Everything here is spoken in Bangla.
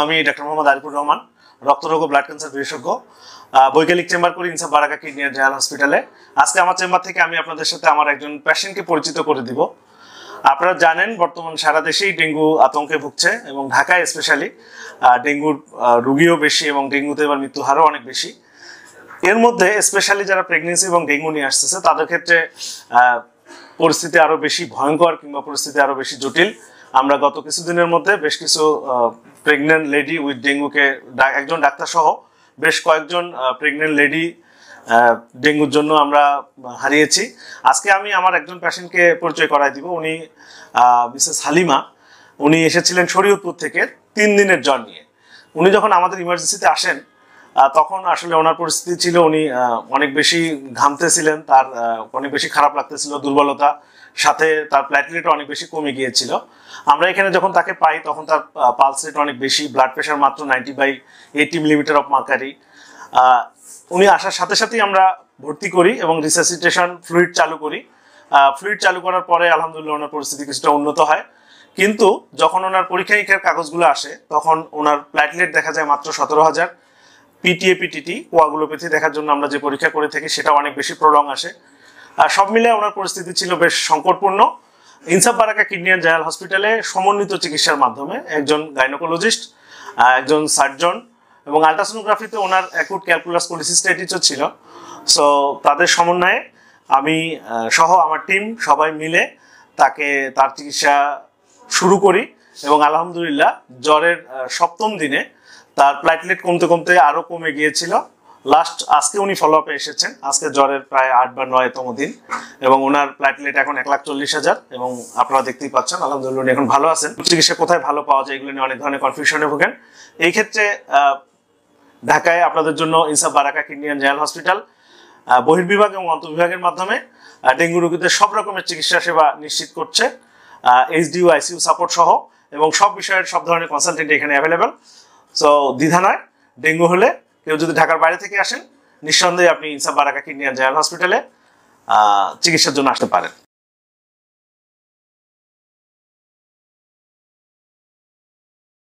আমি ডক্টর মোহাম্মদ আরিফুর রহমান, রক্তরোগ ও ব্লাড ক্যান্সার বিশেষজ্ঞ, বৈকালিক চেম্বার করি ইনসাফ বারাকা কিডনি অ্যান্ড জেনারেল হসপিটালে। আজকে আমার চেম্বার থেকে আমি আপনাদের সাথে আমার একজন পেশেন্টকে পরিচিত করে দিব। আপনারা জানেন বর্তমান সারা দেশেই ডেঙ্গু আতঙ্কে ভুগছে এবং ঢাকায় স্পেশালি ডেঙ্গুর রোগীও বেশি এবং ডেঙ্গুতে এবার মৃত্যু হারও অনেক বেশি। এর মধ্যে স্পেশালি যারা প্রেগনেন্সি এবং ডেঙ্গু নিয়ে আসতেছে তাদের ক্ষেত্রে পরিস্থিতি আরও বেশি ভয়ঙ্কর কিংবা পরিস্থিতি আরও বেশি জটিল। আমরা গত কিছুদিনের মধ্যে বেশ কিছু প্রেগনেন্ট লেডি উইথ ডেঙ্গুকে একজন ডাক্তার সহ বেশ কয়েকজন প্রেগনেন্ট লেডি ডেঙ্গুর জন্য আমরা হারিয়েছি। আজকে আমি আমার একজন পেশেন্টকে পরিচয় করাই দিব। উনি মিসেস হালিমা। উনি এসেছিলেন শরীয়তপুর থেকে 3 দিনের জ্বর নিয়ে। উনি যখন আমাদের ইমার্জেন্সিতে আসেন তখন আসলে ওনার পরিস্থিতি ছিল উনি অনেক বেশি ঘামতেছিলেন, তার অনেক বেশি খারাপ লাগতেছিল, দুর্বলতা, সাথে তার প্ল্যাটলেট অনেক বেশি কমে গিয়েছিল। আমরা এখানে যখন তাকে পাই তখন তার পালস রেট অনেক বেশি, ব্লাড প্রেশার মাত্র 90/80 মিলিমিটার অফ মার্কারি। উনি আসার সাথে সাথেই আমরা ভর্তি করি এবং রিসাসিটেশন ফ্লুইড চালু করি। ফ্লুইড চালু করার পরে আলহামদুলিল্লাহ ওনার পরিস্থিতি কিছুটা উন্নত হয়, কিন্তু যখন ওনার পরীক্ষা নিরীক্ষার কাগজগুলো আসে তখন ওনার প্ল্যাটলেট দেখা যায় মাত্র 17,000। পিটিএ পিটিটি কোয়াগুলোপ্যাথি দেখার জন্য আমরা যে পরীক্ষা করে থাকি সেটা অনেক বেশি প্রলং আসে। সব মিলে ওনার পরিস্থিতি ছিল বেশ সংকটপূর্ণ। ইনসাফ বারাকা কিডনি অ্যান্ড জেনারেল হসপিটালে সমন্বিত চিকিৎসার মাধ্যমে একজন গাইনোকোলজিস্ট, একজন সার্জন এবং আলট্রাসোনোগ্রাফিতে ওনার অ্যাকুট ক্যালকুলাস পলিসিস্টাইটিসও ছিল। সো তাদের সমন্বয়ে আমি সহ আমার টিম সবাই মিলে তার চিকিৎসা শুরু করি এবং আলহামদুলিল্লাহ জ্বরের 7ম দিনে তার প্ল্যাটলেট কমতে কমতে আরও কমে গিয়েছিল। আজকে উনি ফলো আপে এসেছেন, আজকে জ্বরের প্রায় 8 বা 9তম দিন এবং ওনার প্ল্যাটলেট এখন 1,40,000 এবং আপনারা দেখতেই পাচ্ছেন আলহামদুলিল্লাহ উনি এখন ভালো আছেন। চিকিৎসা কোথায় ভালো পাওয়া যায় এগুলো নিয়ে অনেক ধরনের কনফিউশনে ভোগেন। এই ক্ষেত্রে ঢাকায় আপনাদের জন্য ইনসাফ বারাকা কিডনি অ্যান্ড জেনারেল হসপিটাল বহির্বিভাগ এবং অন্তর্বিভাগের মাধ্যমে ডেঙ্গু রোগীদের সব রকমের চিকিৎসা সেবা নিশ্চিত করছে, এইচডিইউ আইসিইউ সাপোর্ট সহ, এবং সব বিষয়ের সব ধরনের কনসালটেন্ট এখানে অ্যাভেলেবেল। সো দ্বিধা নয়, ডেঙ্গু হলে কেউ যদি ঢাকার বাইরে থেকে আসেন নিঃসন্দেহে আপনি ইনসাফ বারাকা কিডনি অ্যান্ড জেনারেল হসপিটালে চিকিৎসার জন্য আসতে পারেন।